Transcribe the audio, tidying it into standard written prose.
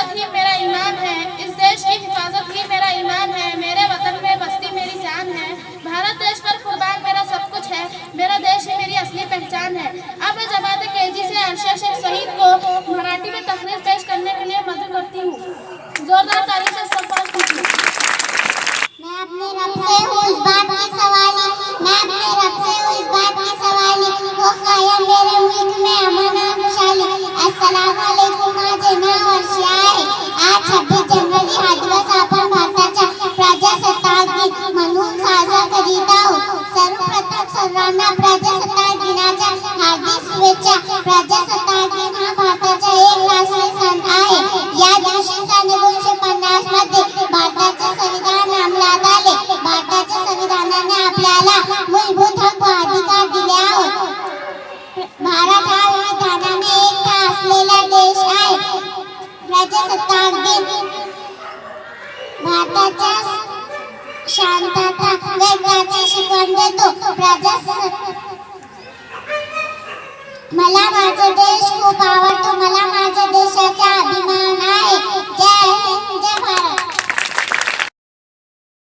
हिफाजत ही मेरा ईमान है, इस देश की हिफाजत ही मेरा ईमान है। मेरे वतन में बस्ती मेरी जान है, भारत देश पर कुर्बान मेरा सब कुछ है। मेरा देश ही मेरी असली पहचान है। अब मैं जमात केजी से अर्शा शेख शहीद को मराठी में तकरीर पेश करने के लिए मदद करती हूँ। जोरदार ताली से इस्तकबाल कीजिए। मैं अपने रब से हूँ इस बात की सवाली, मैं अपने रब से हूँ इस बात की सवाली, वो कायम मेरे मुल्क में अमन और खुशहाली। अस्सलाम वालेकुम। माझे नाव वर्षा आहे। आज 26 जानेवारी हा दिवस आपण भारताच्या प्रजासत्ताक दिन म्हणून साजरा करीत आहोत। सर्वप्रथम सर्वांना प्रजासत्ताक दिनाच्या हार्दिक शुभेच्छा। प्रजासत्ताक दिन हा भारताचा एक राष्ट्रीय सण आहे। या दिवशी सन 1950 मध्ये भारताचे संविधान अंमलात आले। भारताच्या संविधानाने आपल्याला मूलभूत हक्क व अधिकार दिले आहेत। भारत हा विविधताने एकता असलेला देश आहे। प्रजासत्ताक दिन भारताच्या शांतता व एकतेची शिकवण देतो। मला माझा देश खूप आवडतो। मला माझ्या देशात